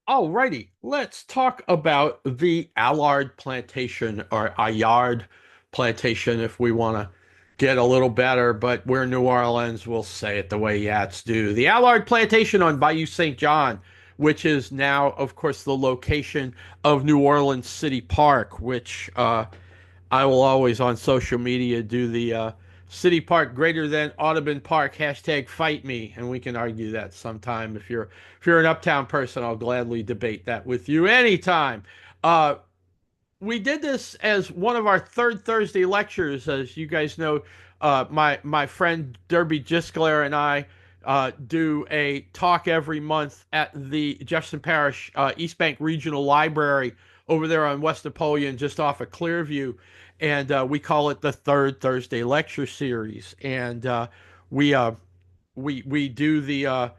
Alrighty, let's talk about the Allard Plantation or Allard Plantation if we want to get a little better, but we're New Orleans, we'll say it the way Yats do. The Allard Plantation on Bayou St. John, which is now, of course, the location of New Orleans City Park, which I will always on social media do the City Park greater than Audubon Park hashtag fight me, and we can argue that sometime. If you're an uptown person, I'll gladly debate that with you anytime. Uh, we did this as one of our third Thursday lectures, as you guys know. My friend Derby Gisclair and I do a talk every month at the Jefferson Parish East Bank Regional Library over there on West Napoleon, just off of Clearview, and we call it the Third Thursday Lecture Series. And we uh, we do the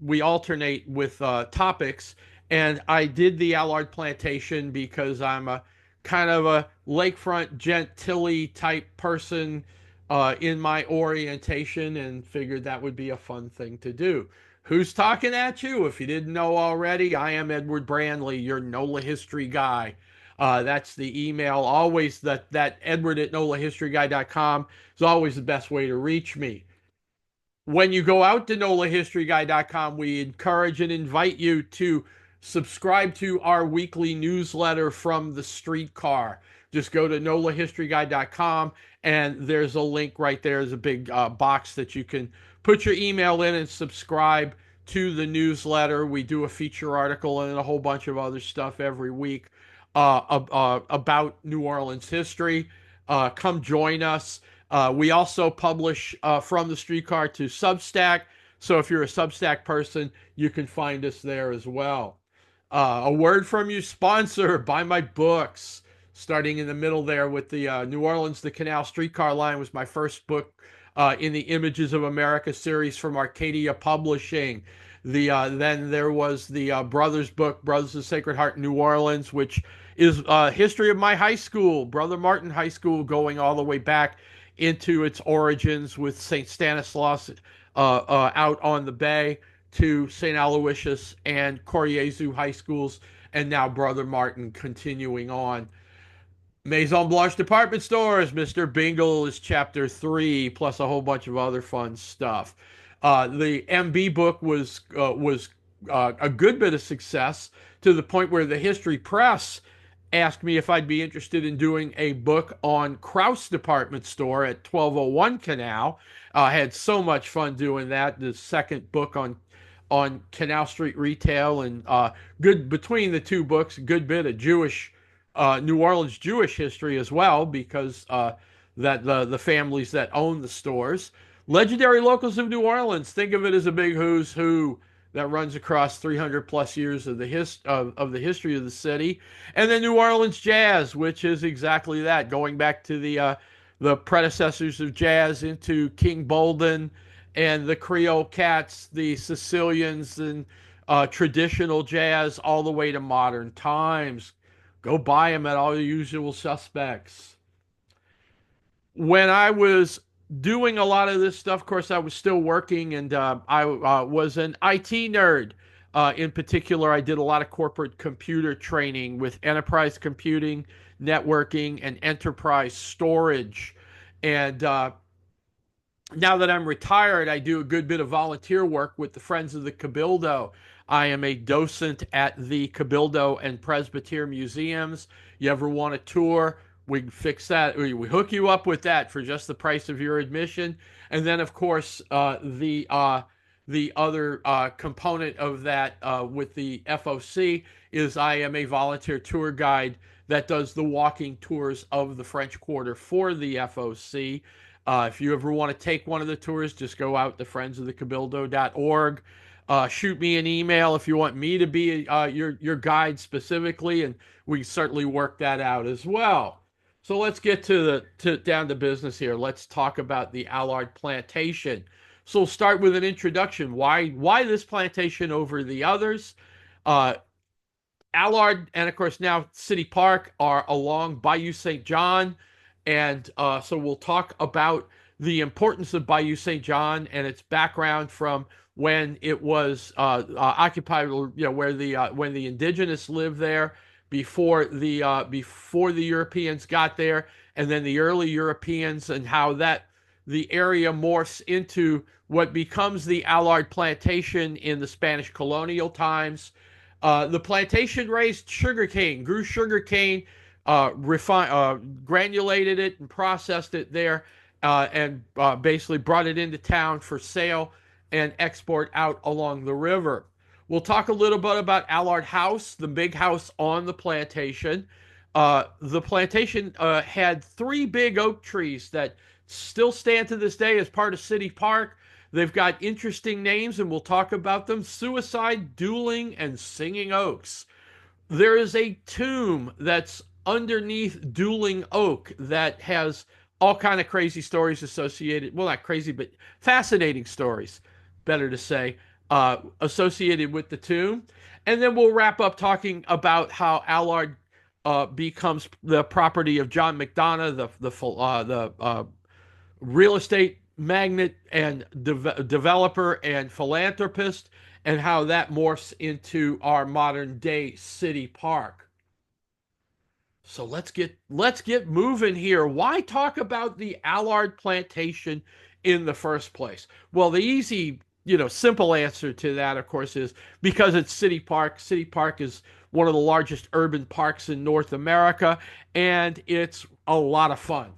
we alternate with topics, and I did the Allard Plantation because I'm a kind of a lakefront gentilly type person in my orientation, and figured that would be a fun thing to do. Who's talking at you? If you didn't know already, I am Edward Brandley, your NOLA History Guy. That's the email. Always that Edward at NOLAHistoryGuy.com is always the best way to reach me. When you go out to NOLAHistoryGuy.com, we encourage and invite you to subscribe to our weekly newsletter from the streetcar. Just go to NOLAHistoryGuy.com, and there's a link right there. There's a big box that you can put your email in and subscribe to the newsletter. We do a feature article and a whole bunch of other stuff every week about New Orleans history. Come join us. We also publish from the streetcar to Substack. So if you're a Substack person, you can find us there as well. A word from you, sponsor, buy my books. Starting in the middle there with the New Orleans, the Canal Streetcar Line was my first book in the Images of America series from Arcadia Publishing. Then there was the Brothers book, Brothers of Sacred Heart, New Orleans, which is history of my high school, Brother Martin High School, going all the way back into its origins with St. Stanislaus out on the bay to St. Aloysius and Coriezu high schools, and now Brother Martin continuing on. Maison Blanche department stores, Mr. Bingle is chapter 3, plus a whole bunch of other fun stuff. The MB book was a good bit of success, to the point where the History Press asked me if I'd be interested in doing a book on Krause Department Store at 1201 Canal. I had so much fun doing that. The second book on Canal Street retail, and good between the two books, a good bit of Jewish New Orleans Jewish history as well, because that the families that own the stores. Legendary locals of New Orleans. Think of it as a big who's who that runs across 300 plus years of the history of the city. And then New Orleans jazz, which is exactly that, going back to the predecessors of jazz into King Bolden and the Creole Cats, the Sicilians, and traditional jazz all the way to modern times. Go buy them at all the usual suspects. When I was doing a lot of this stuff, of course, I was still working, and I was an IT nerd. In particular, I did a lot of corporate computer training with enterprise computing, networking, and enterprise storage. And now that I'm retired, I do a good bit of volunteer work with the Friends of the Cabildo. I am a docent at the Cabildo and Presbytere museums. You ever want a tour? We can fix that. We hook you up with that for just the price of your admission. And then, of course, the other component of that with the FOC is I am a volunteer tour guide that does the walking tours of the French Quarter for the FOC. If you ever want to take one of the tours, just go out to friendsofthecabildo.org. Shoot me an email if you want me to be your guide specifically, and we can certainly work that out as well. So let's get down to business here. Let's talk about the Allard Plantation. So we'll start with an introduction. Why this plantation over the others? Allard and, of course, now City Park are along Bayou St. John. And so we'll talk about the importance of Bayou St. John and its background from when it was occupied, where the when the indigenous lived there before the Europeans got there, and then the early Europeans, and how that the area morphs into what becomes the Allard Plantation in the Spanish colonial times. The plantation raised sugarcane, grew sugarcane, granulated it and processed it there, and basically brought it into town for sale and export out along the river. We'll talk a little bit about Allard House, the big house on the plantation. The plantation had three big oak trees that still stand to this day as part of City Park. They've got interesting names, and we'll talk about them: Suicide, Dueling, and Singing Oaks. There is a tomb that's underneath Dueling Oak that has all kind of crazy stories associated. Well, not crazy, but fascinating stories, better to say, associated with the tomb. And then we'll wrap up talking about how Allard becomes the property of John McDonough, the real estate magnate and developer and philanthropist, and how that morphs into our modern day city park. So let's get moving here. Why talk about the Allard Plantation in the first place? Well, the easy, simple answer to that, of course, is because it's City Park. City Park is one of the largest urban parks in North America, and it's a lot of fun.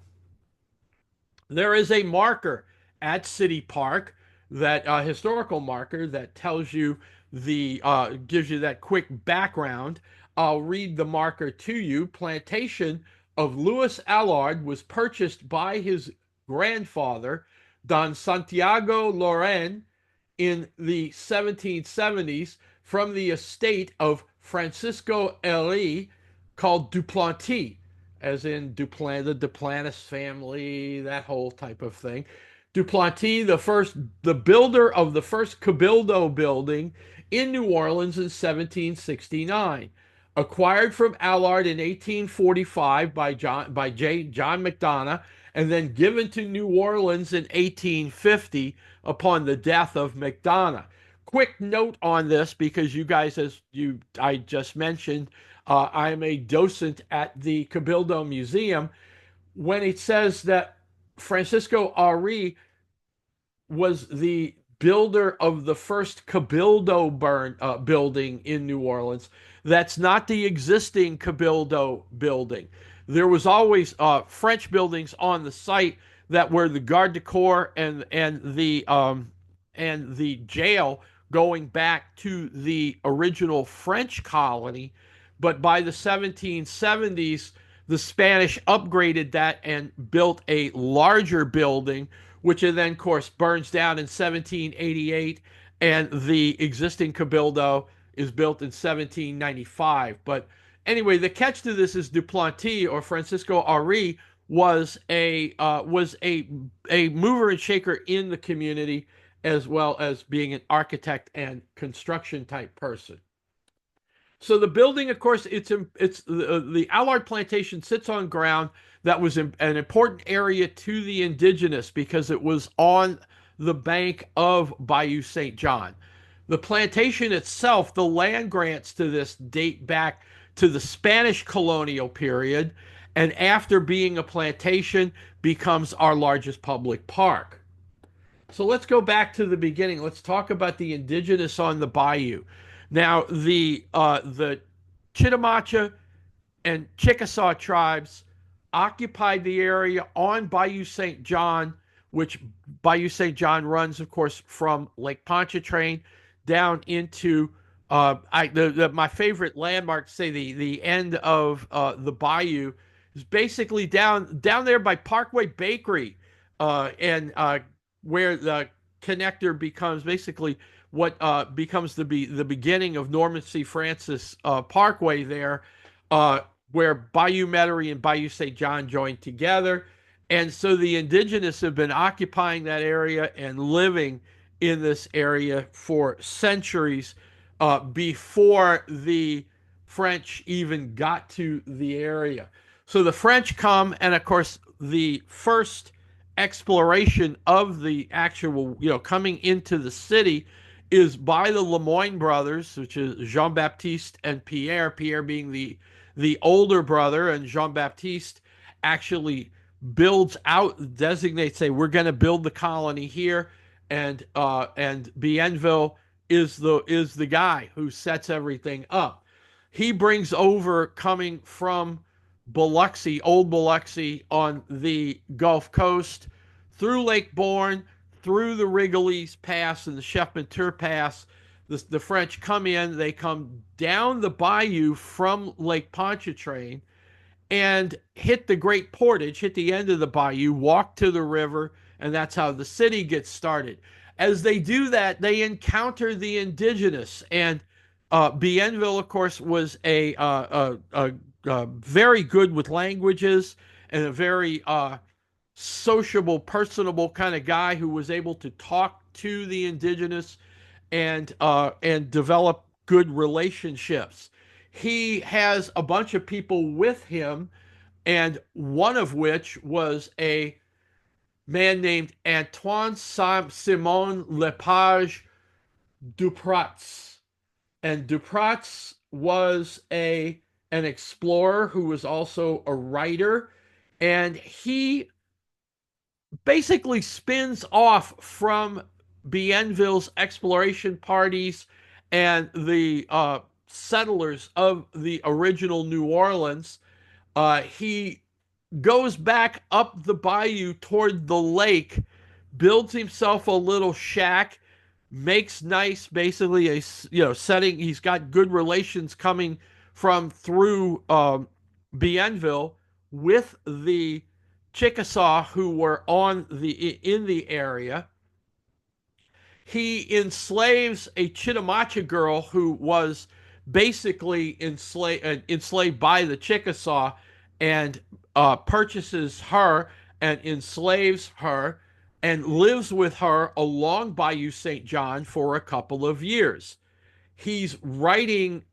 There is a marker at City Park, that historical marker that tells you gives you that quick background. I'll read the marker to you. Plantation of Louis Allard was purchased by his grandfather, Don Santiago Loren, in the 1770s from the estate of Francisco Elie, called Duplanty, as in the Duplantis family, that whole type of thing. Duplanty, the builder of the first Cabildo building in New Orleans in 1769, acquired from Allard in 1845 by John McDonough, and then given to New Orleans in 1850 upon the death of McDonough. Quick note on this, because you guys, I just mentioned, I am a docent at the Cabildo Museum. When it says that Francisco Ari was the builder of the first Cabildo building in New Orleans, that's not the existing Cabildo building. There was always French buildings on the site that were the Garde du Corps and the jail, going back to the original French colony. But by the 1770s, the Spanish upgraded that and built a larger building, which then, of course, burns down in 1788, and the existing Cabildo is built in 1795. But anyway, the catch to this is Duplanty, or Francisco Ari, was a mover and shaker in the community, as well as being an architect and construction type person. So the building, of course, it's the Allard Plantation sits on ground that was an important area to the indigenous, because it was on the bank of Bayou St. John. The plantation itself, the land grants to this date back to the Spanish colonial period, and after being a plantation, becomes our largest public park. So let's go back to the beginning. Let's talk about the indigenous on the bayou. Now, the Chitimacha and Chickasaw tribes occupied the area on Bayou St. John, which Bayou St. John runs, of course, from Lake Pontchartrain down into my favorite landmark, say the end of the bayou, is basically down there by Parkway Bakery, and where the connector becomes basically what becomes the beginning of Norman C. Francis Parkway there, where Bayou Metairie and Bayou St. John joined together. And so the indigenous have been occupying that area and living in this area for centuries, before the French even got to the area. So the French come, and of course, the first exploration of the actual, coming into the city is by the Lemoyne brothers, which is Jean-Baptiste and Pierre. Pierre being the older brother, and Jean-Baptiste actually builds out, designates, say, we're going to build the colony here, and Bienville is the guy who sets everything up. He brings over, coming from Biloxi, old Biloxi, on the Gulf Coast, through Lake Borgne, through the Wrigley's Pass and the Chef Menteur Pass. The French come in, they come down the bayou from Lake Pontchartrain and hit the Great Portage, hit the end of the bayou, walk to the river, and that's how the city gets started. As they do that, they encounter the indigenous, and Bienville, of course, was a very good with languages and a very sociable, personable kind of guy who was able to talk to the indigenous and develop good relationships. He has a bunch of people with him, and one of which was a man named Antoine Simon Lepage Dupratz. And Dupratz was an explorer who was also a writer, and he basically spins off from Bienville's exploration parties and the settlers of the original New Orleans. He goes back up the bayou toward the lake, builds himself a little shack, makes nice, basically a setting. He's got good relations coming from through Bienville with the Chickasaw who were in the area. He enslaves a Chitimacha girl who was basically enslaved by the Chickasaw, and purchases her and enslaves her and lives with her along Bayou St. John for a couple of years. He's writing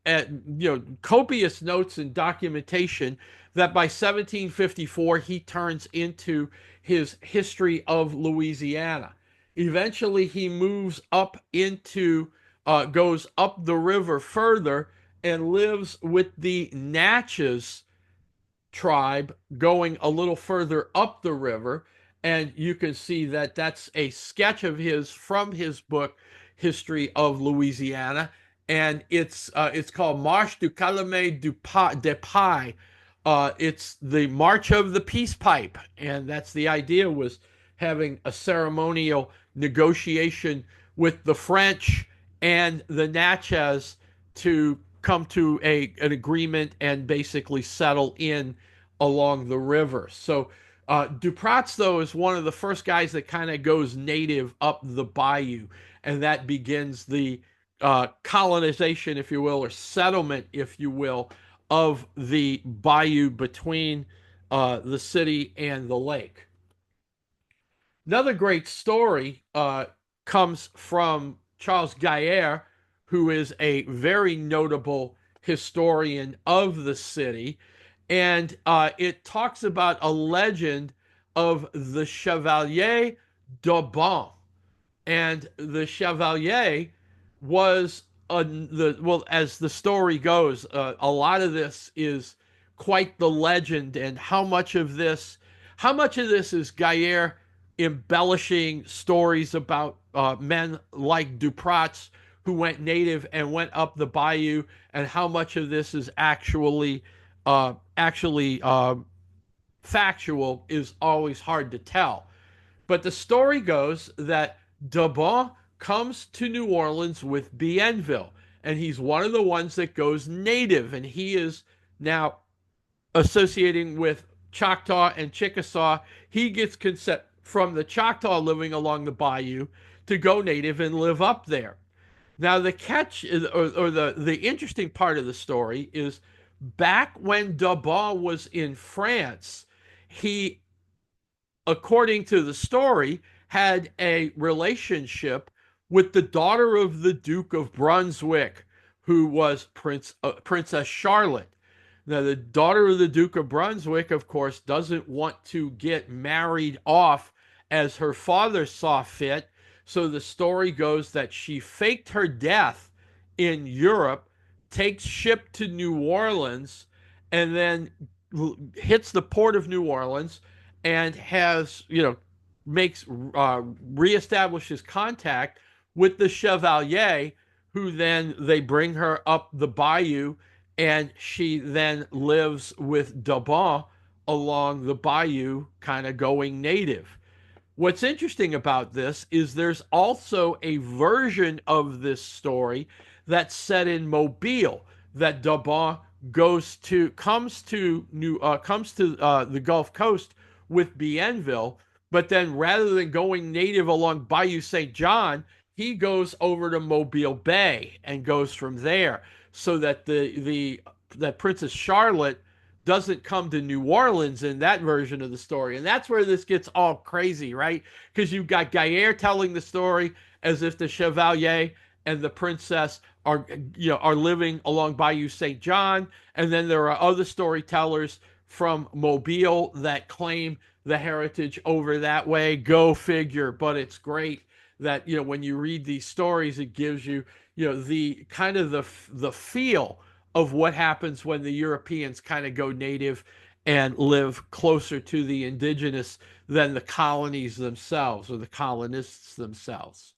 copious notes and documentation that by 1754 he turns into his History of Louisiana. Eventually he moves up goes up the river further and lives with the Natchez tribe going a little further up the river. And you can see that that's a sketch of his from his book, History of Louisiana. And it's called Marche du Calumet de Paix. It's the March of the Peace Pipe. And that's the idea, was having a ceremonial negotiation with the French and the Natchez to come to an agreement and basically settle in along the river. So Dupratz, though, is one of the first guys that kind of goes native up the bayou, and that begins the colonization, if you will, or settlement, if you will, of the bayou between the city and the lake. Another great story comes from Charles Gaillard, who is a very notable historian of the city. And it talks about a legend of the Chevalier d'Aubin. And the Chevalier was, as the story goes, a lot of this is quite the legend. And how much of this is Gaillard embellishing stories about men like Dupratz who went native and went up the bayou, and how much of this is actually factual is always hard to tell. But the story goes that d'Aubin comes to New Orleans with Bienville, and he's one of the ones that goes native, and he is now associating with Choctaw and Chickasaw. He gets consent from the Choctaw living along the bayou to go native and live up there. Now the catch or the interesting part of the story is, back when d'Aubin was in France, he, according to the story, had a relationship with the daughter of the Duke of Brunswick, who was Princess Charlotte. Now, the daughter of the Duke of Brunswick, of course, doesn't want to get married off as her father saw fit. So the story goes that she faked her death in Europe, takes ship to New Orleans, and then hits the port of New Orleans and has, makes reestablishes contact with the Chevalier, who then they bring her up the bayou, and she then lives with Dabon along the bayou, kind of going native. What's interesting about this is there's also a version of this story that's set in Mobile, that Dabon comes to the Gulf Coast with Bienville, but then rather than going native along Bayou St. John, he goes over to Mobile Bay and goes from there, so that the that Princess Charlotte doesn't come to New Orleans in that version of the story. And that's where this gets all crazy, right? Because you've got Gaillard telling the story as if the Chevalier and the princess are living along Bayou St. John, and then there are other storytellers from Mobile that claim the heritage over that way. Go figure. But it's great that when you read these stories, it gives you the kind of the feel of what happens when the Europeans kind of go native and live closer to the indigenous than the colonies themselves or the colonists themselves.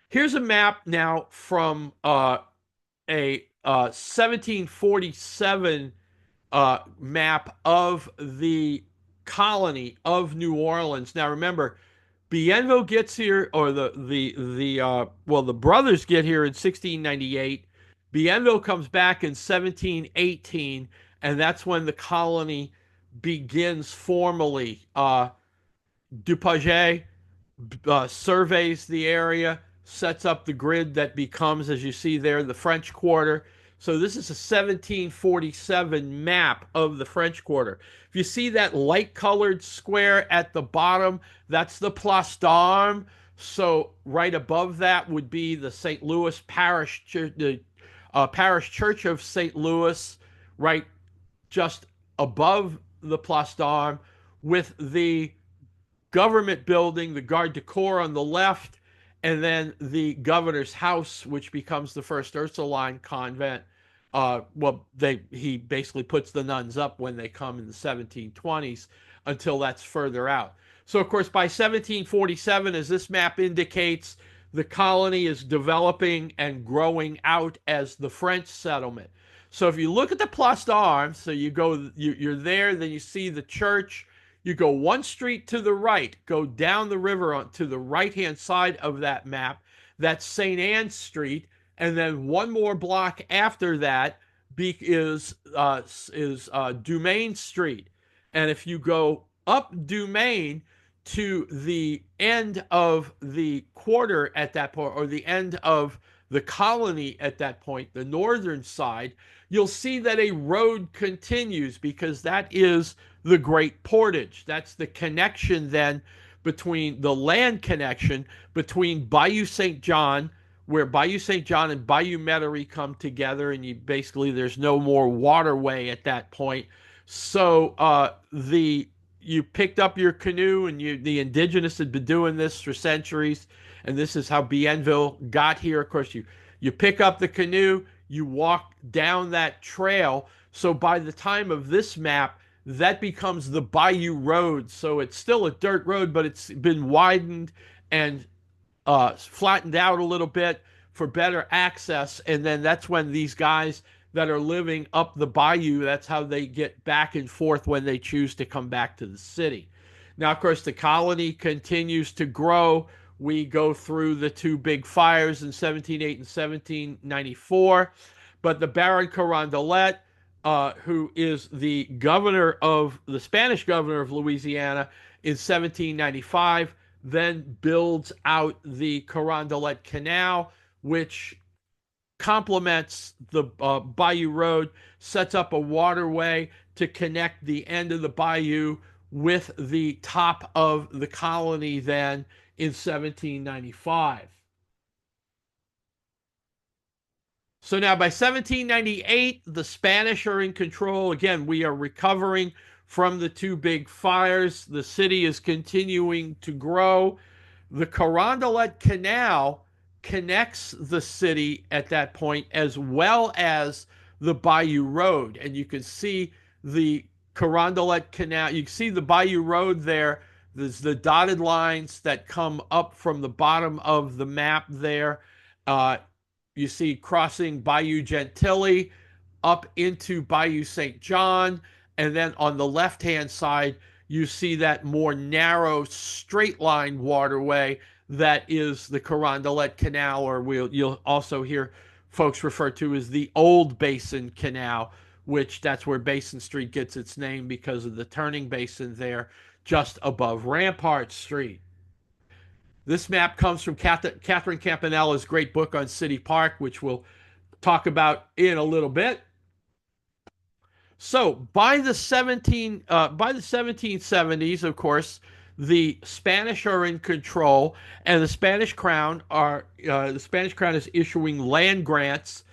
Here's a map now from a 1747 map of the colony of New Orleans. Now remember, Bienville gets here, or the brothers get here in 1698. Bienville comes back in 1718, and that's when the colony begins formally. Dupaget surveys the area, sets up the grid that becomes, as you see there, the French Quarter. So this is a 1747 map of the French Quarter. If you see that light-colored square at the bottom, that's the Place d'Armes. So right above that would be the St. Louis Parish, the Parish Church of St. Louis, right just above the Place d'Armes, with the government building, the Garde du Corps on the left, and then the governor's house, which becomes the first Ursuline convent. He basically puts the nuns up when they come in the 1720s until that's further out. So, of course, by 1747, as this map indicates, the colony is developing and growing out as the French settlement. So if you look at the Place d'Armes, so you're there, then you see the church. You go one street to the right, go down the river to the right-hand side of that map. That's St. Anne Street. And then one more block after that is Dumaine Street. And if you go up Dumaine to the end of the quarter at that point, or the end of the colony at that point, the northern side, you'll see that a road continues, because that is the Great Portage. That's the connection then between the land connection between Bayou St. John, where Bayou St. John and Bayou Metairie come together, and there's no more waterway at that point. So you picked up your canoe, and the indigenous had been doing this for centuries, and this is how Bienville got here. Of course, you pick up the canoe, you walk down that trail. So by the time of this map, that becomes the Bayou Road. So it's still a dirt road, but it's been widened and flattened out a little bit for better access. And then that's when these guys that are living up the bayou, that's how they get back and forth when they choose to come back to the city. Now, of course, the colony continues to grow. We go through the two big fires in 1708 and 1794. But the Baron Carondelet, who is the Spanish governor of Louisiana in 1795, then builds out the Carondelet Canal, which complements the Bayou Road, sets up a waterway to connect the end of the bayou with the top of the colony then in 1795. So now by 1798, the Spanish are in control. Again, we are recovering from the two big fires. The city is continuing to grow. The Carondelet Canal connects the city at that point, as well as the Bayou Road. And you can see the Carondelet Canal. You can see the Bayou Road there. There's the dotted lines that come up from the bottom of the map there. Uh, you see crossing Bayou Gentilly up into Bayou St. John. And then on the left-hand side, you see that more narrow, straight-line waterway that is the Carondelet Canal, or you'll also hear folks refer to as the Old Basin Canal, which that's where Basin Street gets its name because of the turning basin there just above Rampart Street. This map comes from Catherine Campanella's great book on City Park, which we'll talk about in a little bit. So by the 1770s, of course, the Spanish are in control, and the Spanish Crown is issuing land grants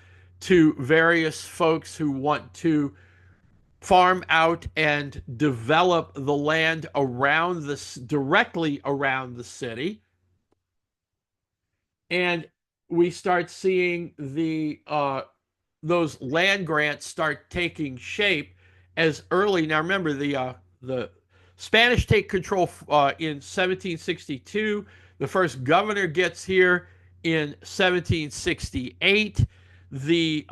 to various folks who want to farm out and develop the land directly around the city. And we start seeing those land grants start taking shape as early. Now remember, the Spanish take control in 1762. The first governor gets here in 1768. The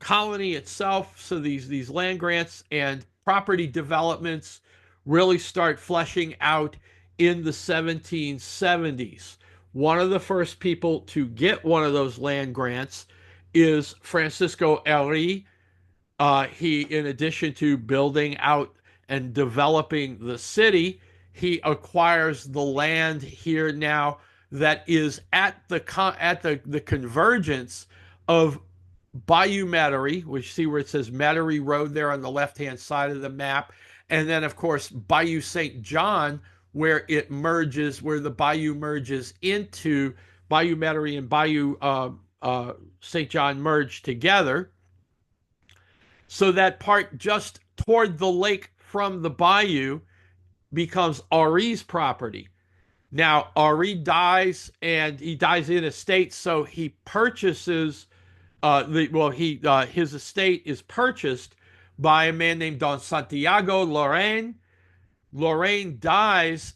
colony itself, so these land grants and property developments really start fleshing out in the 1770s. One of the first people to get one of those land grants is Francisco Ely. He, in addition to building out and developing the city, he acquires the land here now that is at the convergence of Bayou Metairie, which see where it says Metairie Road there on the left-hand side of the map, and then of course Bayou St. John, where the bayou merges into Bayou Metairie, and Bayou St. John merge together. So that part just toward the lake from the bayou becomes Henri's property. Now, Henri dies, and he dies in estate, so he purchases his estate is purchased by a man named Don Santiago Lorraine. Lorraine dies,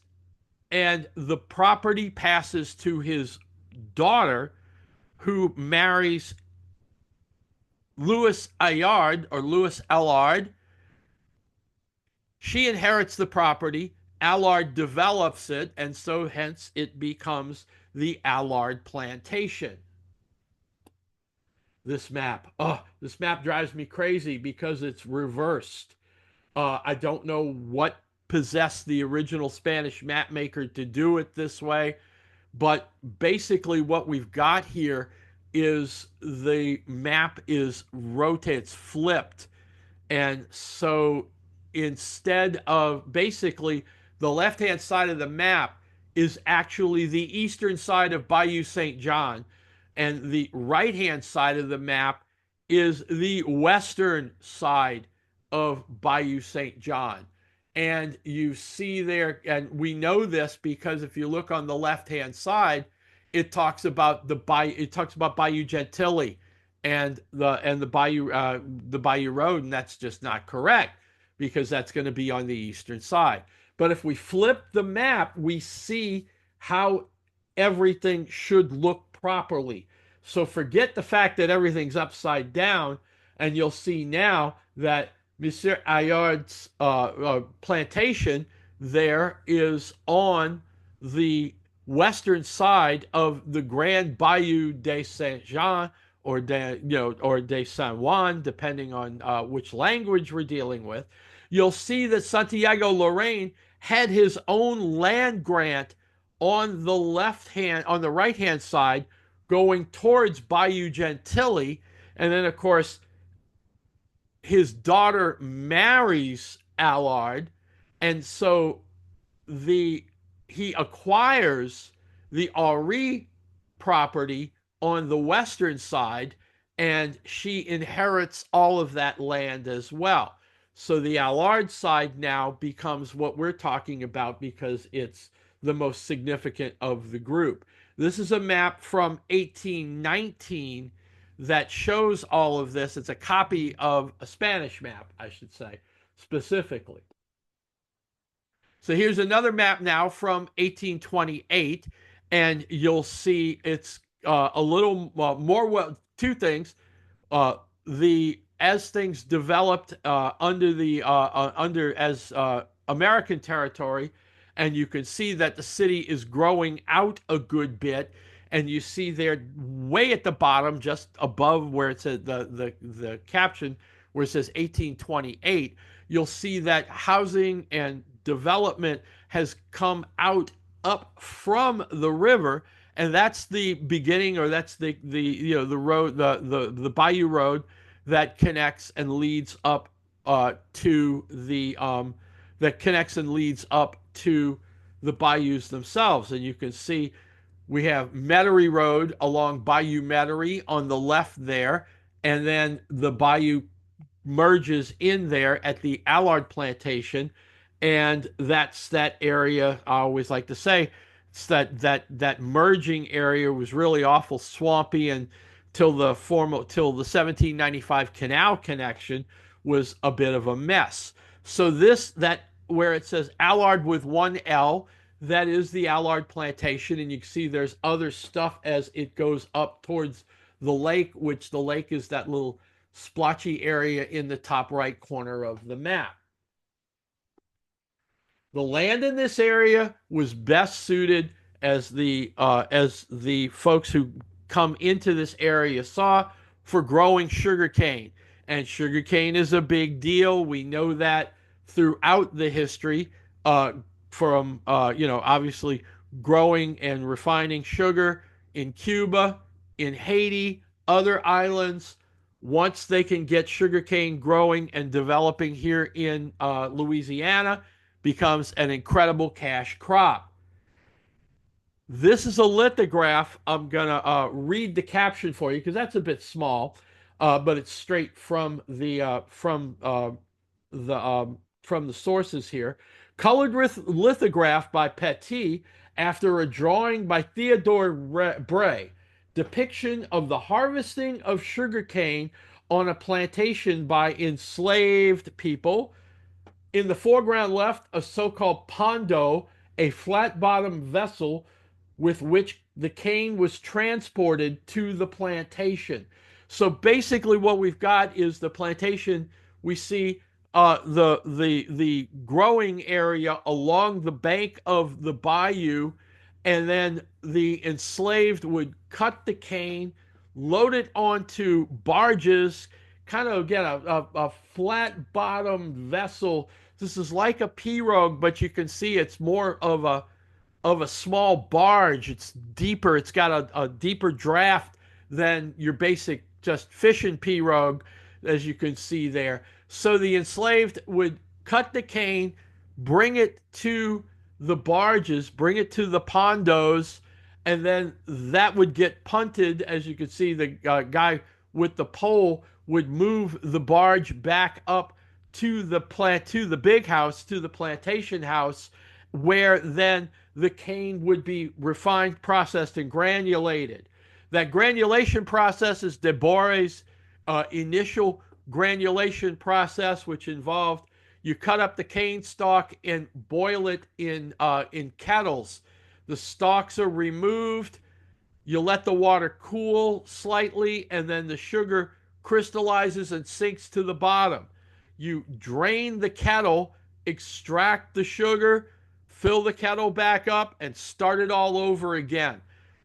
and the property passes to his daughter, who marries Louis Allard, or Louis Allard. She inherits the property. Allard develops it, and so hence it becomes the Allard Plantation. This map drives me crazy because it's reversed. I don't know what possessed the original Spanish map maker to do it this way, but basically what we've got here is the map is rotated, it's flipped. And so instead of basically the left-hand side of the map is actually the eastern side of Bayou St. John, and the right-hand side of the map is the western side of Bayou St. John. And you see there, and we know this because if you look on the left-hand side, it talks about Bayou Gentilly and the Bayou Road, and that's just not correct because that's going to be on the eastern side. But if we flip the map, we see how everything should look properly. So forget the fact that everything's upside down, and you'll see now that Monsieur Allard's plantation there is on the western side of the Grand Bayou de Saint Jean, or de San Juan, depending on which language we're dealing with. You'll see that Santiago Lorraine had his own land grant on the right-hand side, going towards Bayou Gentilly, and then of course his daughter marries Allard, and so he acquires the Henri property on the western side, and she inherits all of that land as well. So the Allard side now becomes what we're talking about because it's the most significant of the group. This is a map from 1819 that shows all of this. It's a copy of a Spanish map, I should say, specifically. So here's another map now from 1828, and you'll see it's a little more, well, two things. uh, the As things developed under as American territory, and you can see that the city is growing out a good bit, and you see there way at the bottom, just above where it says the caption where it says 1828, you'll see that housing and development has come out up from the river, and that's the beginning, or that's the road, the Bayou Road that connects and leads up to the that connects and leads up to the bayous themselves. And you can see we have Metairie Road along Bayou Metairie on the left there, and then the bayou merges in there at the Allard Plantation, and that's that area. I always like to say it's that merging area was really awful swampy, and till the 1795 canal connection was a bit of a mess. So this that where it says Allard with one L, that is the Allard Plantation, and you can see there's other stuff as it goes up towards the lake, which the lake is that little splotchy area in the top right corner of the map. The land in this area was best suited, as the folks who come into this area saw, for growing sugarcane. And sugarcane is a big deal. We know that throughout the history, from obviously growing and refining sugar in Cuba, in Haiti, other islands. Once they can get sugarcane growing and developing here in Louisiana, becomes an incredible cash crop. This is a lithograph. I'm going to read the caption for you because that's a bit small, but it's straight from the sources here. Colored lithograph by Petit after a drawing by Theodore Bray. Depiction of the harvesting of sugarcane on a plantation by enslaved people. In the foreground left, a so-called pondo, a flat-bottomed vessel with which the cane was transported to the plantation. So basically what we've got is the plantation. We see the growing area along the bank of the bayou, and then the enslaved would cut the cane, load it onto barges, kind of get a flat bottomed vessel. This is like a pirogue, but you can see it's more of a small barge. It's deeper. It's got a deeper draft than your basic just fishing pirogue, as you can see there. So the enslaved would cut the cane, bring it to the barges, bring it to the pondos, and then that would get punted. As you can see, the guy with the pole would move the barge back up to the big house, to the plantation house, where then the cane would be refined, processed, and granulated. That granulation process is Deborah's initial granulation process, which involved you cut up the cane stalk and boil it in kettles. The stalks are removed. You let the water cool slightly, and then the sugar crystallizes and sinks to the bottom. You drain the kettle, extract the sugar, fill the kettle back up, and start it all over again.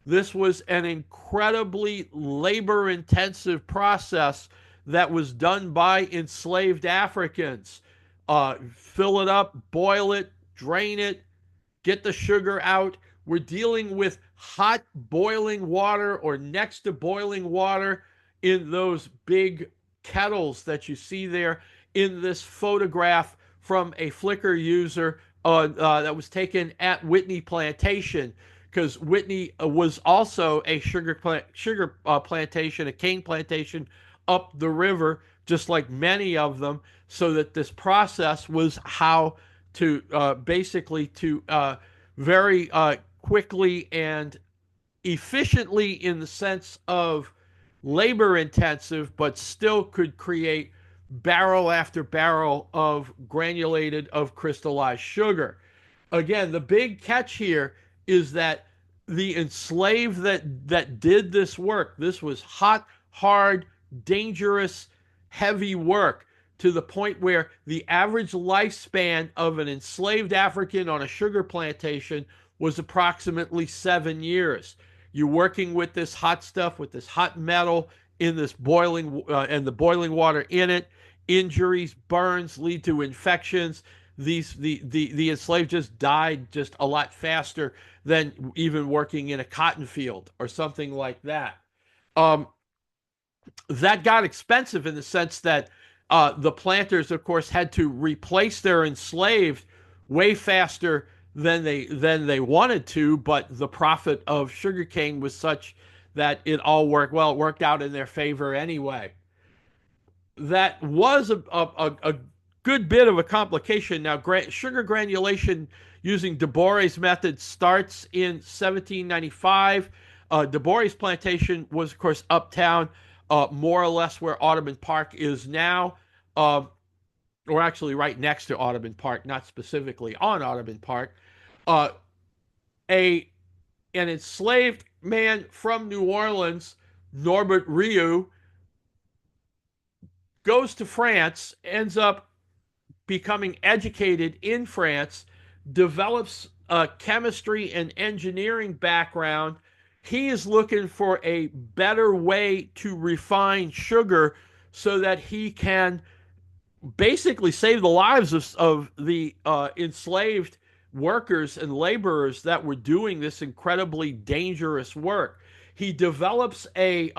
This was an incredibly labor-intensive process that was done by enslaved Africans. Fill it up, boil it, drain it, get the sugar out. We're dealing with hot boiling water or next to boiling water in those big kettles that you see there in this photograph from a Flickr user that was taken at Whitney Plantation, because Whitney was also a sugar plantation, a cane plantation up the river just like many of them, so that this process was how to basically to very quickly and efficiently, in the sense of labor intensive, but still could create barrel after barrel of granulated, of crystallized sugar. Again, the big catch here is that the enslaved that did this work, this was hot, hard, dangerous, heavy work, to the point where the average lifespan of an enslaved African on a sugar plantation was approximately 7 years. You're working with this hot stuff, with this hot metal in this boiling and the boiling water in it. Injuries, burns lead to infections. The enslaved just died just a lot faster than even working in a cotton field or something like that. Um, that got expensive, in the sense that the planters, of course, had to replace their enslaved way faster than they wanted to. But the profit of sugarcane was such that it all worked well. It worked out in their favor anyway. That was a good bit of a complication. Now, sugar granulation using DuBois' method starts in 1795. DuBois' plantation was, of course, uptown, more or less where Audubon Park is now, or actually right next to Audubon Park, not specifically on Audubon Park. Uh, a an enslaved man from New Orleans, Norbert Rieu, goes to France, ends up becoming educated in France, develops a chemistry and engineering background. He is looking for a better way to refine sugar so that he can basically save the lives of the enslaved workers and laborers that were doing this incredibly dangerous work. He develops a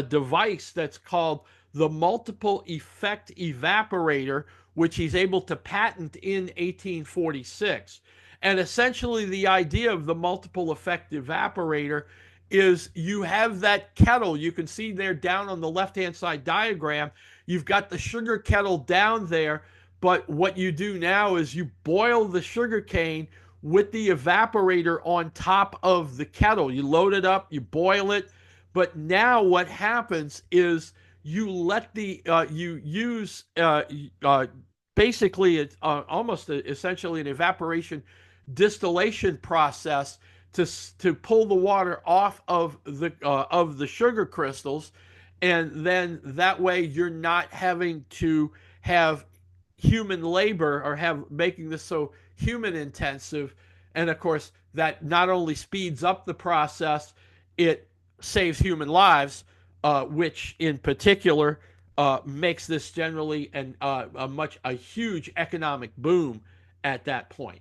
device that's called the multiple effect evaporator, which he's able to patent in 1846. And essentially, the idea of the multiple effect evaporator is you have that kettle. You can see there down on the left hand side diagram, you've got the sugar kettle down there. But what you do now is you boil the sugar cane with the evaporator on top of the kettle. You load it up, you boil it. But now what happens is you let you use basically it's almost essentially an evaporation distillation process to pull the water off of the sugar crystals, and then that way you're not having to have human labor or have making this so human intensive. And of course, that not only speeds up the process, it saves human lives, which in particular makes this generally a huge economic boom at that point.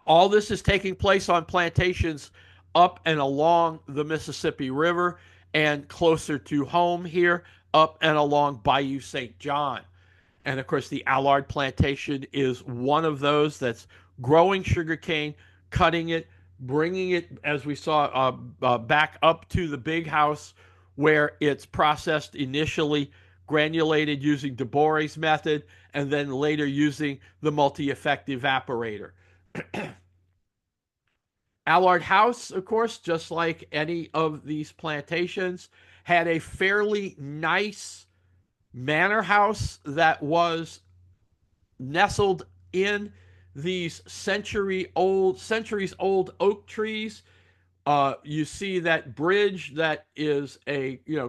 All this is taking place on plantations up and along the Mississippi River, and closer to home here, up and along Bayou St. John. And of course, the Allard Plantation is one of those that's growing sugarcane, cutting it, bringing it, as we saw, back up to the big house where it's processed initially, granulated using DuBois' method, and then later using the multi-effect evaporator. Allard House, of course, just like any of these plantations, had a fairly nice manor house that was nestled in these centuries old oak trees. You see that bridge that is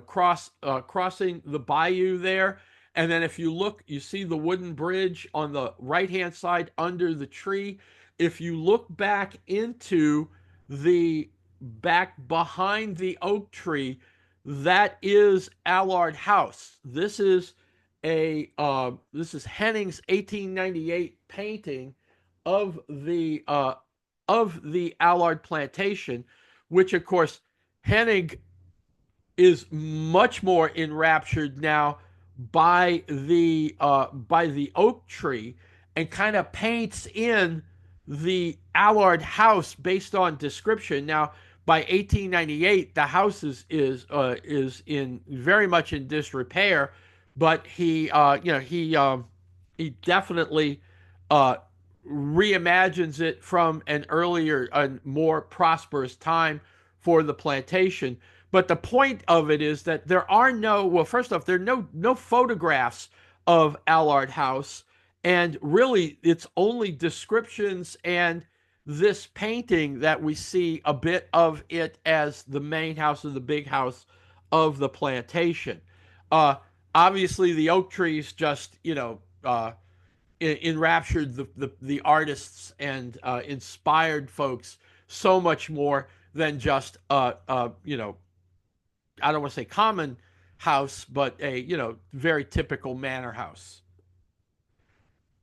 crossing the bayou there. And then if you look, you see the wooden bridge on the right-hand side under the tree. If you look back into the back behind the oak tree, that is Allard House. This is Henning's 1898 painting of the Allard Plantation, which of course Henning is much more enraptured now by the oak tree, and kind of paints in the Allard House based on description. Now, By 1898, the house is in very much in disrepair, but he definitely uh, reimagines it from an earlier, a more prosperous time for the plantation. But the point of it is that there are no, well, first off, there are no photographs of Allard House, and really it's only descriptions and this painting that we see a bit of it as the main house of the big house of the plantation. Uh, Obviously, the oak trees just enraptured the artists and inspired folks so much more than just I don't want to say common house, but a very typical manor house.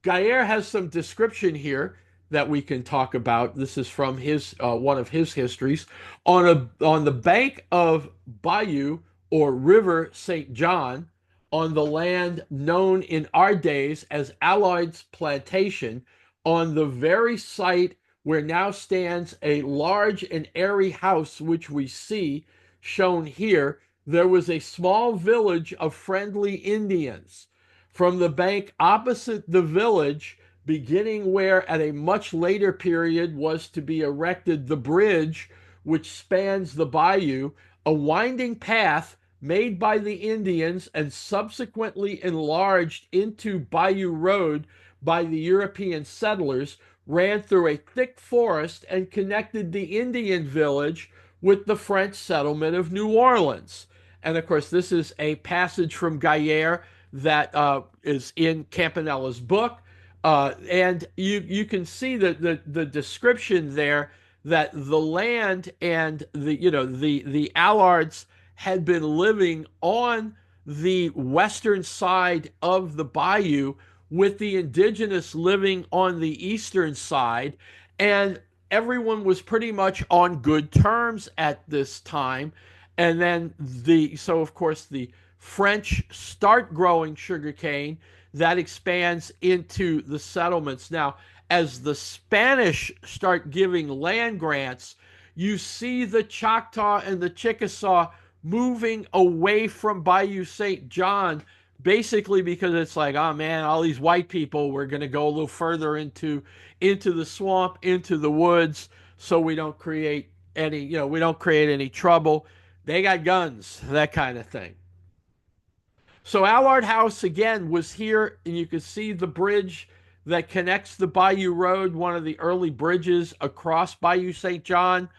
Gaillard has some description here that we can talk about. This is from his one of his histories on the bank of Bayou or River St. John, on the land known in our days as Allard's Plantation, on the very site where now stands a large and airy house which we see shown here, there was a small village of friendly Indians. From the bank opposite the village, beginning where at a much later period was to be erected the bridge which spans the bayou, a winding path made by the Indians and subsequently enlarged into Bayou Road by the European settlers, ran through a thick forest and connected the Indian village with the French settlement of New Orleans. And of course, this is a passage from Gaillard that is in Campanella's book. And you can see the description there that the land and the Allards had been living on the western side of the bayou, with the indigenous living on the eastern side, and everyone was pretty much on good terms at this time. And then so of course the French start growing sugarcane that expands into the settlements. Now, as the Spanish start giving land grants, you see the Choctaw and the Chickasaw moving away from Bayou St. John, basically because it's like, oh man, all these white people, we're going to go a little further into the swamp, into the woods, so we don't create any trouble. They got guns, that kind of thing. So Allard House again was here, and you can see the bridge that connects the Bayou Road, one of the early bridges across Bayou St. John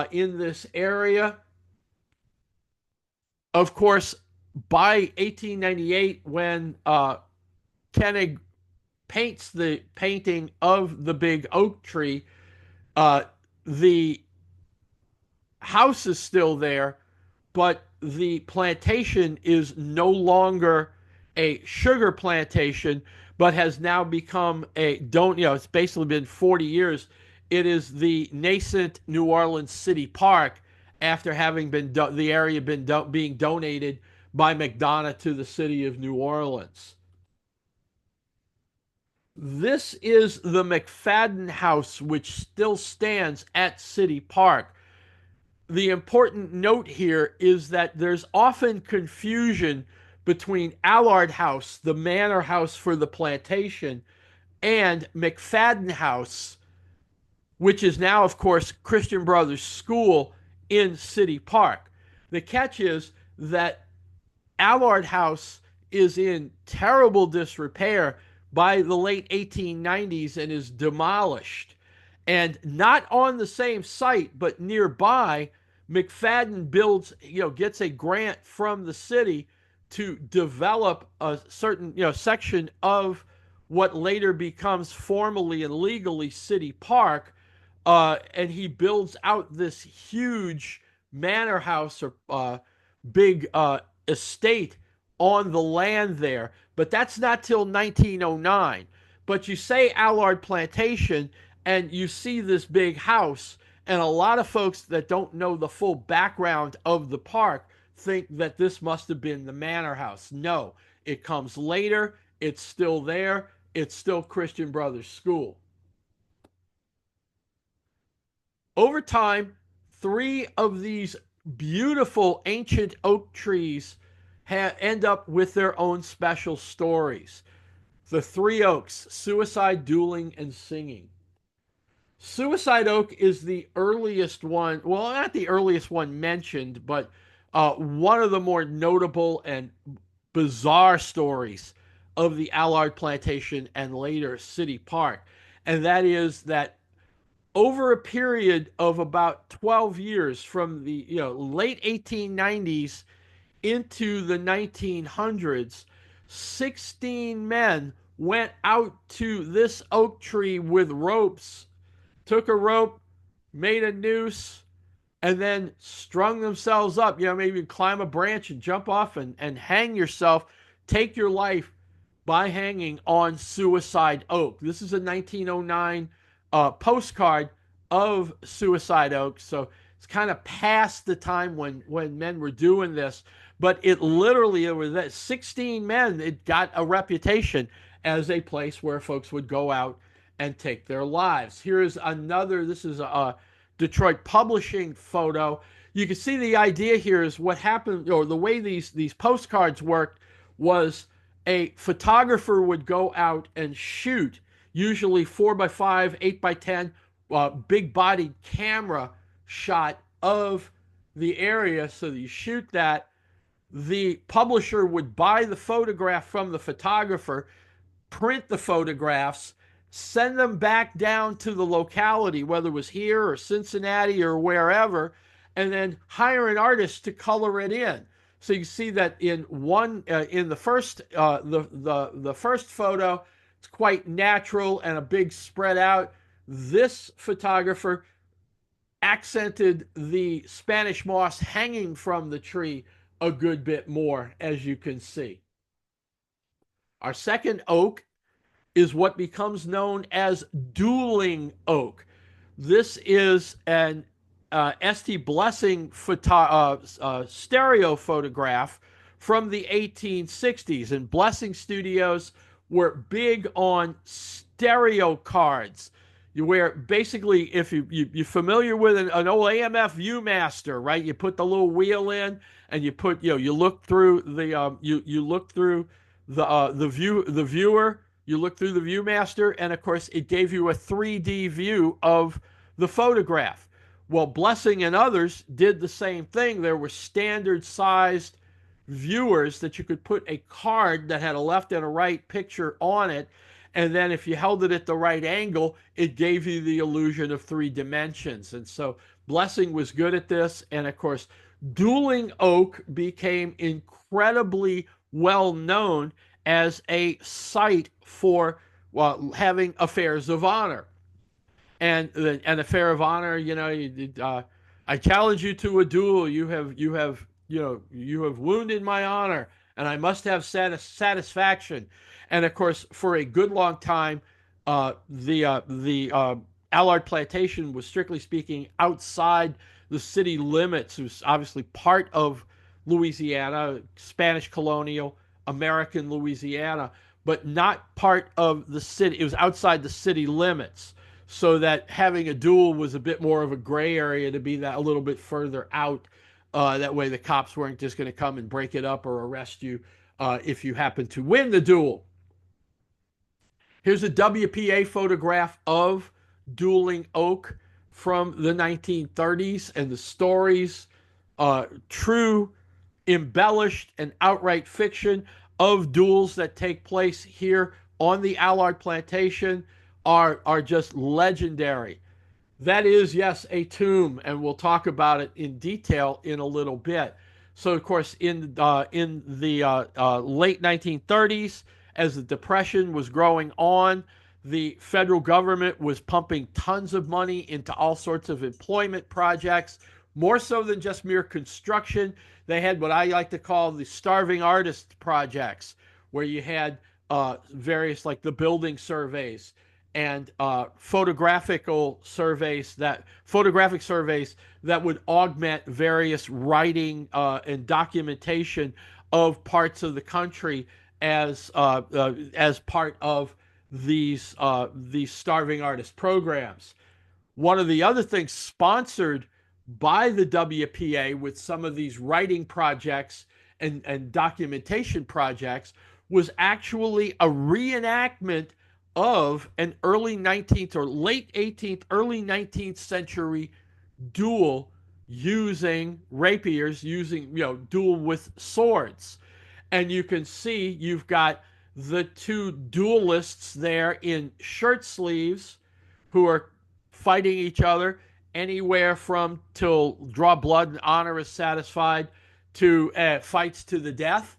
in this area. Of course, by 1898, when Koenig paints the painting of the big oak tree, the house is still there, but the plantation is no longer a sugar plantation, but has now become it's basically been 40 years. It is the nascent New Orleans City Park, after having been the area being donated by McDonough to the city of New Orleans. This is the McFadden House, which still stands at City Park. The important note here is that there's often confusion between Allard House, the manor house for the plantation, and McFadden House, which is now, of course, Christian Brothers School in City Park. The catch is that Allard House is in terrible disrepair by the late 1890s and is demolished. And not on the same site, but nearby, McFadden gets a grant from the city to develop a certain, section of what later becomes formally and legally City Park. And he builds out this huge manor house or big estate on the land there. But that's not till 1909. But you say Allard Plantation, and you see this big house, and a lot of folks that don't know the full background of the park think that this must have been the manor house. No, it comes later. It's still there. It's still Christian Brothers School. Over time, three of these beautiful ancient oak trees end up with their own special stories. The three oaks: suicide, dueling, and singing. Suicide Oak is the earliest one, well, not the earliest one mentioned, but one of the more notable and bizarre stories of the Allard Plantation and later City Park. And that is that over a period of about 12 years, from the late 1890s into the 1900s, 16 men went out to this oak tree with ropes, took a rope, made a noose, and then strung themselves up. Maybe climb a branch and jump off and hang yourself, take your life by hanging on Suicide Oak. This is a 1909 postcard of Suicide Oak. So it's kind of past the time when men were doing this. But it was that 16 men. It got a reputation as a place where folks would go out and take their lives. Here's another. This is a Detroit Publishing photo. You can see the idea here is what happened, or the way these postcards worked was a photographer would go out and shoot, usually 4x5, 8x10, big bodied camera shot of the area. So you shoot that. The publisher would buy the photograph from the photographer, print the photographs, send them back down to the locality, whether it was here or Cincinnati or wherever, and then hire an artist to color it in. So you see that in the first the first photo, it's quite natural and a big spread out. This photographer accented the Spanish moss hanging from the tree a good bit more, as you can see. Our second oak is what becomes known as dueling oak. This is an S.T. Blessing stereo photograph from the 1860s. And Blessing Studios were big on stereo cards. Basically, if you're familiar with an old AMF Viewmaster, right? You put the little wheel in, and you look through the you look through the viewer. You look through the Viewmaster, and of course, it gave you a 3D view of the photograph. Well, Blessing and others did the same thing. There were standard-sized viewers that you could put a card that had a left and a right picture on it, and then if you held it at the right angle, it gave you the illusion of three dimensions. And so Blessing was good at this, and of course, dueling oak became incredibly well known as a site for having affairs of honor. And an affair of honor, I challenge you to a duel. You have wounded my honor, and I must have satisfaction. And of course, for a good long time, the Allard Plantation was, strictly speaking, outside the city limits. It was obviously part of Louisiana, Spanish colonial American Louisiana, but not part of the city. It was outside the city limits, so that having a duel was a bit more of a gray area, to be that a little bit further out. That way the cops weren't just going to come and break it up or arrest you if you happen to win the duel. Here's a WPA photograph of dueling oak from the 1930s, and the stories, true, embellished, and outright fiction of duels that take place here on the Allard Plantation are just legendary. That is, yes, a tomb, and we'll talk about it in detail in a little bit. So, of course, in the late 1930s, as the Depression was growing on, the federal government was pumping tons of money into all sorts of employment projects, more so than just mere construction. They had what I like to call the starving artist projects, where you had various, like the building surveys and photographic surveys that would augment various writing and documentation of parts of the country as part of these starving artist programs. One of the other things sponsored by the WPA with some of these writing projects and documentation projects was actually a reenactment of an early 19th or late 18th, early 19th century duel using rapiers, using, duel with swords. And you can see you've got the two duelists there in shirt sleeves who are fighting each other anywhere from till draw blood and honor is satisfied to fights to the death.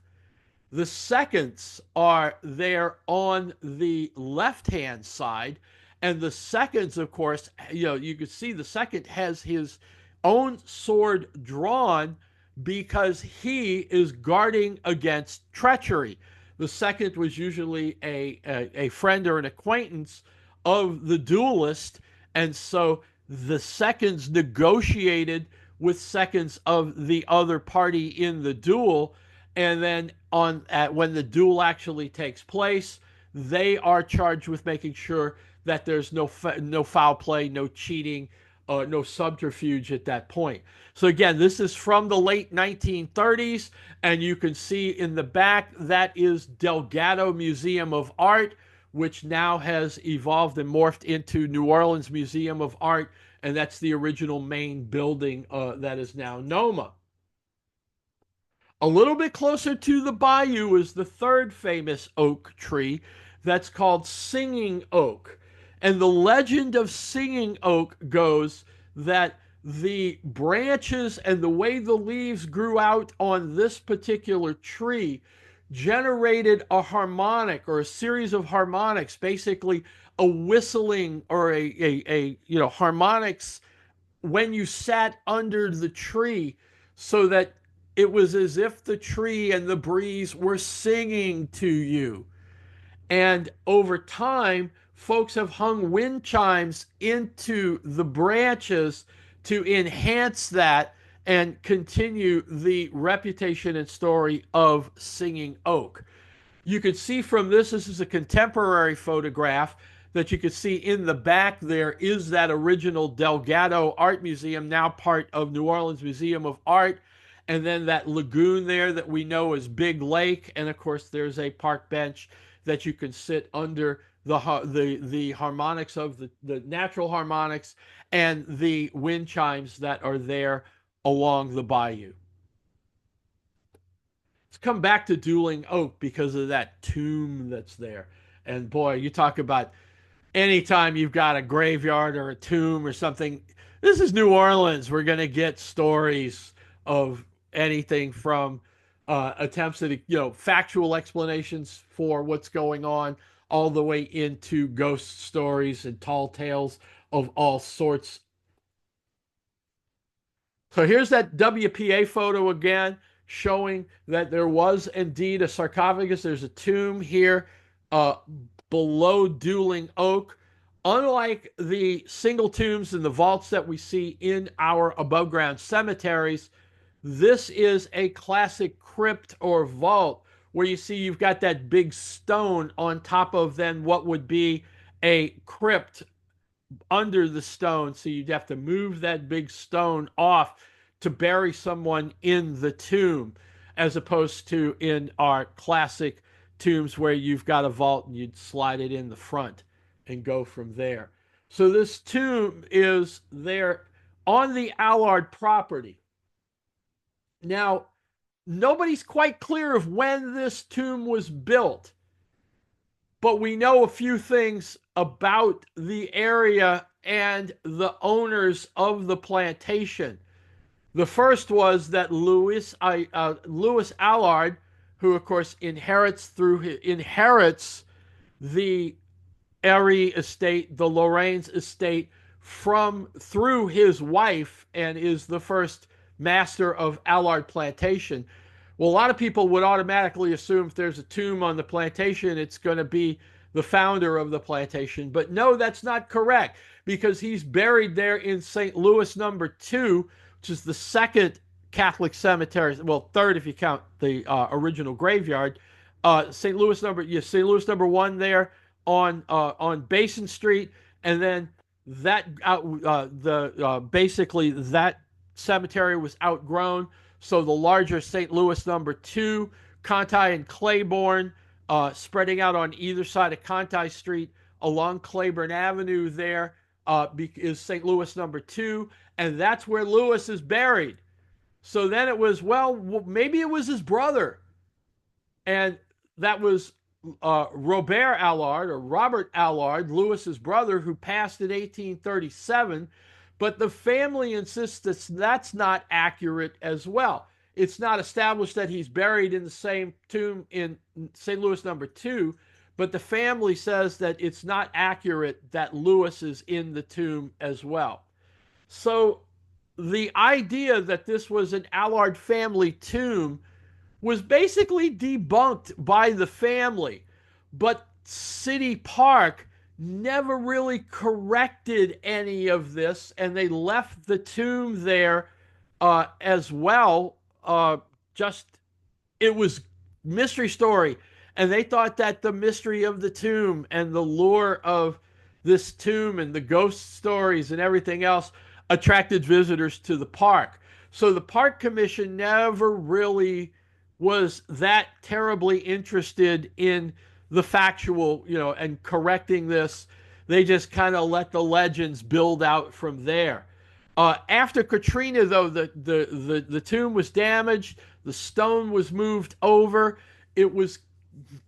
The seconds are there on the left hand side. And the seconds, of course, you can see the second has his own sword drawn because he is guarding against treachery. The second was usually a friend or an acquaintance of the duelist. And so the seconds negotiated with seconds of the other party in the duel, and then when the duel actually takes place, they are charged with making sure that there's no foul play, no cheating, no subterfuge at that point. So again, this is from the late 1930s, and you can see in the back that is Delgado Museum of Art, which now has evolved and morphed into New Orleans Museum of Art, and that's the original main building that is now NOMA. A little bit closer to the bayou is the third famous oak tree that's called Singing Oak. And the legend of Singing Oak goes that the branches and the way the leaves grew out on this particular tree generated a harmonic or a series of harmonics, basically a whistling or a harmonics when you sat under the tree, so that it was as if the tree and the breeze were singing to you. And over time, folks have hung wind chimes into the branches to enhance that and continue the reputation and story of Singing Oak. You could see from this is a contemporary photograph that you could see in the back there is that original Delgado Art Museum, now part of New Orleans Museum of Art. And then that lagoon there that we know as Big Lake. And of course, there's a park bench that you can sit under the harmonics of the natural harmonics and the wind chimes that are there along the bayou. Let's come back to Dueling Oak because of that tomb that's there. And boy, you talk about anytime you've got a graveyard or a tomb or something, this is New Orleans. We're going to get stories of anything from attempts at factual explanations for what's going on, all the way into ghost stories and tall tales of all sorts. So here's that WPA photo again, showing that there was indeed a sarcophagus. There's a tomb here below Dueling Oak. Unlike the single tombs and the vaults that we see in our above ground cemeteries, this is a classic crypt or vault where you see you've got that big stone on top of then what would be a crypt under the stone. So you'd have to move that big stone off to bury someone in the tomb, as opposed to in our classic tombs where you've got a vault and you'd slide it in the front and go from there. So this tomb is there on the Allard property. Now, nobody's quite clear of when this tomb was built, but we know a few things about the area and the owners of the plantation. The first was that Louis Allard, who of course inherits the Erie estate, the Lorraine's estate, through his wife, and is the first master of Allard Plantation. Well, a lot of people would automatically assume if there's a tomb on the plantation, it's going to be the founder of the plantation. But no, that's not correct, because he's buried there in St. Louis number 2, which is the second Catholic cemetery, well, third if you count the original graveyard. St. Louis number 1 there on Basin Street, and then that basically that cemetery was outgrown, so the larger St. Louis number 2, Conti and Claiborne, spreading out on either side of Conti Street along Claiborne Avenue there, is St. Louis number 2, and that's where Louis is buried. So then it was, well, maybe it was his brother. And that was Robert Allard, or Robert Allard, Louis's brother, who passed in 1837. But the family insists that that's not accurate as well. It's not established that he's buried in the same tomb in St. Louis number 2, but the family says that it's not accurate that Louis is in the tomb as well. So the idea that this was an Allard family tomb was basically debunked by the family, but City Park never really corrected any of this, and they left the tomb there as well. Just it was mystery story, and they thought that the mystery of the tomb and the lure of this tomb and the ghost stories and everything else attracted visitors to the park. So the park commission never really was that terribly interested in the factual, and correcting this. They just kind of let the legends build out from there. After Katrina, though, the tomb was damaged, the stone was moved over. It was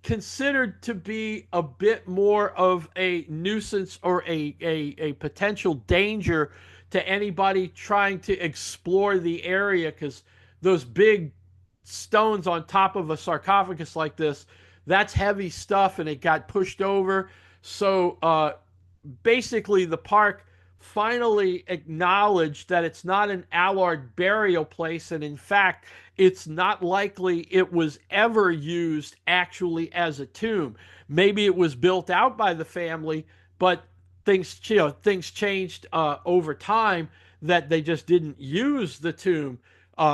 considered to be a bit more of a nuisance or a potential danger to anybody trying to explore the area, because those big stones on top of a sarcophagus like this, that's heavy stuff, and it got pushed over. So basically the park finally acknowledged that it's not an Allard burial place, and in fact it's not likely it was ever used actually as a tomb. Maybe it was built out by the family, but things changed over time, that they just didn't use the tomb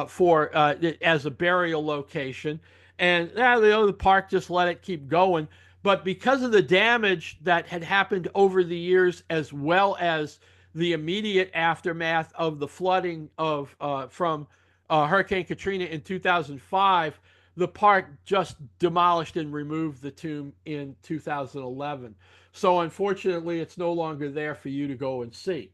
for as a burial location, and the park just let it keep going. But because of the damage that had happened over the years, as well as the immediate aftermath of the flooding of from Hurricane Katrina in 2005, the park just demolished and removed the tomb in 2011. So unfortunately, it's no longer there for you to go and see.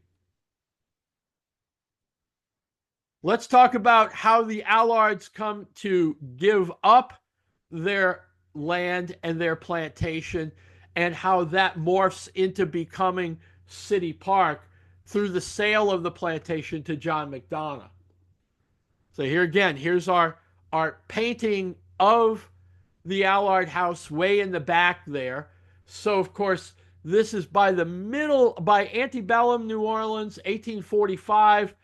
Let's talk about how the Allards come to give up their land and their plantation, and how that morphs into becoming City Park through the sale of the plantation to John McDonough. So here again, here's our painting of the Allard house way in the back there. So of course, this is by antebellum New Orleans, 1845.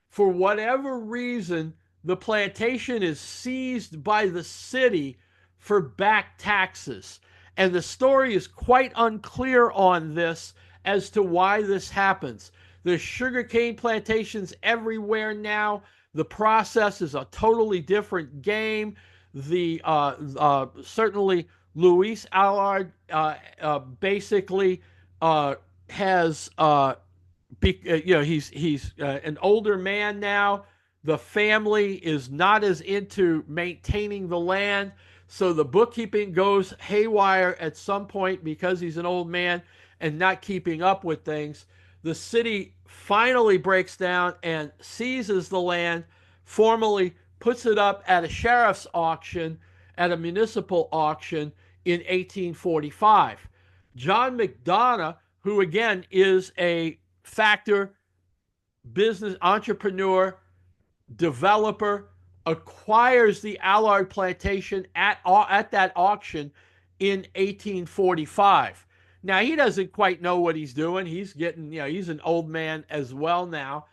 For whatever reason, the plantation is seized by the city for back taxes. And the story is quite unclear on this as to why this happens. There's sugarcane plantations everywhere now. The process is a totally different game. Certainly Louis Allard basically has he's an older man now. The family is not as into maintaining the land, so the bookkeeping goes haywire at some point because he's an old man and not keeping up with things. The city finally breaks down and seizes the land, formally puts it up at a sheriff's auction, at a municipal auction in 1845. John McDonough, who again is a factor, business entrepreneur, developer, acquires the Allard Plantation at that auction in 1845. Now, he doesn't quite know what he's doing. He's getting, he's an old man as well now.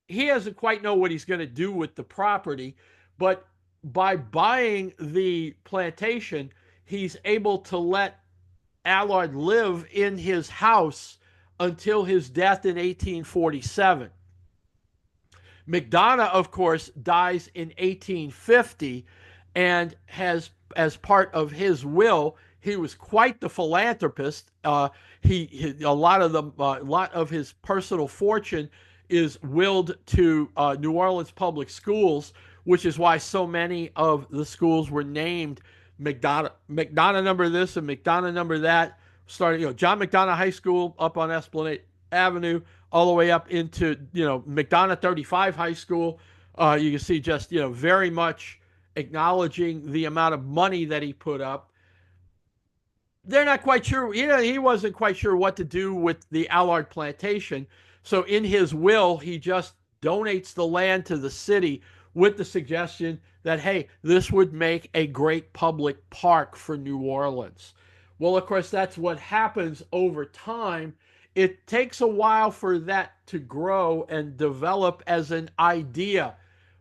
He doesn't quite know what he's going to do with the property, but by buying the plantation, he's able to let Allard live in his house until his death in 1847. McDonough, of course, dies in 1850, and has, as part of his will, he was quite the philanthropist. A lot of his personal fortune is willed to New Orleans public schools, which is why so many of the schools were named McDonough number this and McDonough number that. Starting, John McDonough High School up on Esplanade Avenue, all the way up into, McDonough 35 High School. You can see just, very much acknowledging the amount of money that he put up. They're not quite sure. He wasn't quite sure what to do with the Allard Plantation. So in his will, he just donates the land to the city with the suggestion that, hey, this would make a great public park for New Orleans. Well, of course, that's what happens over time. It takes a while for that to grow and develop as an idea,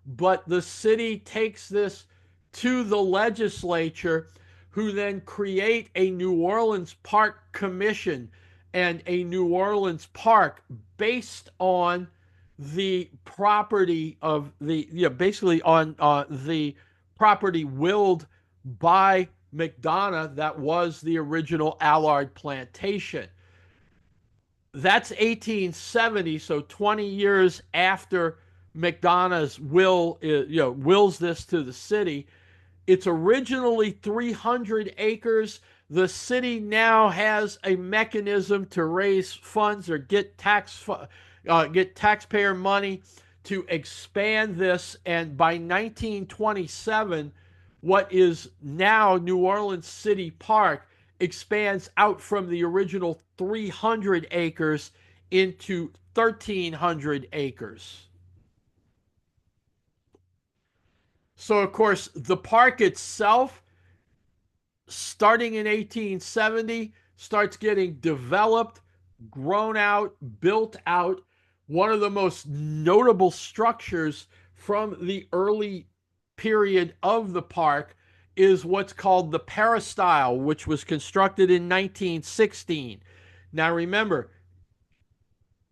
but the city takes this to the legislature, who then create a New Orleans Park Commission and a New Orleans Park based on the property of basically on the property willed by McDonough that was the original Allard Plantation. That's 1870, so 20 years after McDonough's wills this to the city. It's originally 300 acres. The city now has a mechanism to raise funds or get taxpayer money to expand this. And by 1927, what is now New Orleans City Park expands out from the original 300 acres into 1,300 acres. So, of course, the park itself, starting in 1870, starts getting developed, grown out, built out. One of the most notable structures from the early period of the park is what's called the peristyle, which was constructed in 1916. Now, remember,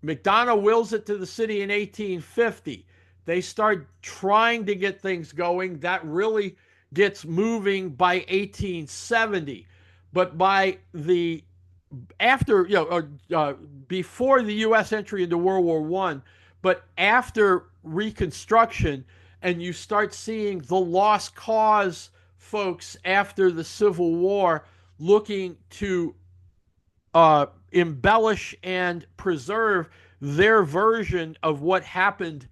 McDonough wills it to the city in 1850. They start trying to get things going. That really gets moving by 1870. But by the before the U.S. entry into World War I, but after Reconstruction, and you start seeing the lost cause folks after the Civil War looking to embellish and preserve their version of what happened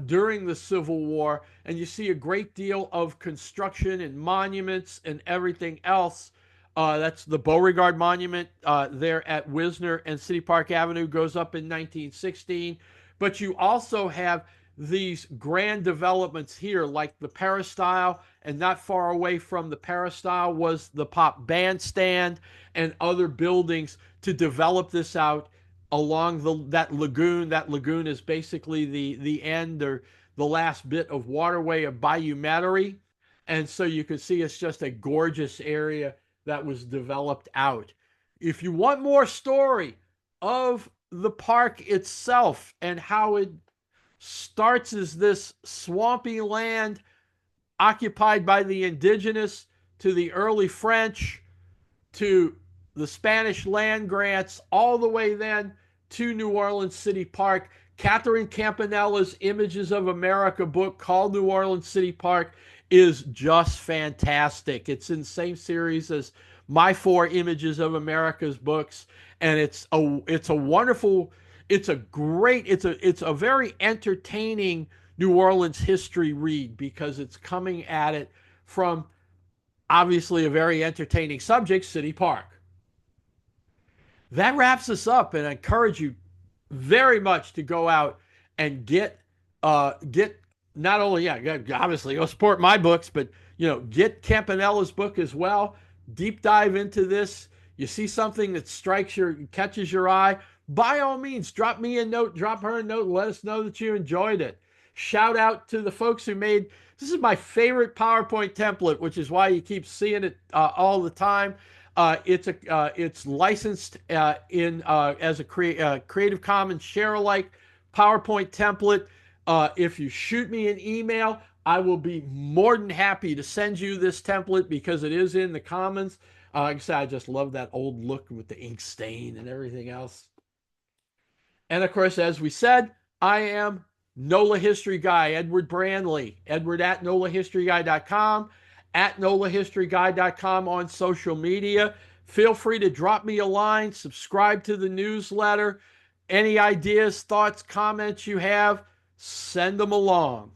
during the Civil War, and you see a great deal of construction and monuments and everything else. That's the Beauregard Monument there at Wisner and City Park Avenue, goes up in 1916. But you also have these grand developments here, like the peristyle, and not far away from the peristyle was the pop bandstand and other buildings to develop this out along that lagoon. That lagoon is basically the end or the last bit of waterway of Bayou St. And so you can see it's just a gorgeous area that was developed out. If you want more story of the park itself and how it starts as this swampy land occupied by the indigenous, to the early French, to the Spanish land grants, all the way then to New Orleans City Park. Catherine Campanella's Images of America book, called New Orleans City Park, is just fantastic. It's in the same series as my 4 Images of America's books, and it's a wonderful, it's a very entertaining New Orleans history read, because it's coming at it from obviously a very entertaining subject, City Park. That wraps us up, and I encourage you very much to go out and get not only, obviously go support my books, but get Campanella's book as well. Deep dive into this. You see something that catches your eye, by all means, drop me a note, drop her a note, and let us know that you enjoyed it. Shout out to the folks who made, this is my favorite PowerPoint template, which is why you keep seeing it all the time. It's licensed as a Creative Commons share-alike PowerPoint template. If you shoot me an email, I will be more than happy to send you this template, because it is in the Commons. Like I said, I just love that old look with the ink stain and everything else. And of course, as we said, I am NOLA History Guy, Edward Brandley, Edward at NOLAHistoryGuy.com, at NOLAHistoryGuy.com on social media. Feel free to drop me a line, subscribe to the newsletter. Any ideas, thoughts, comments you have, send them along.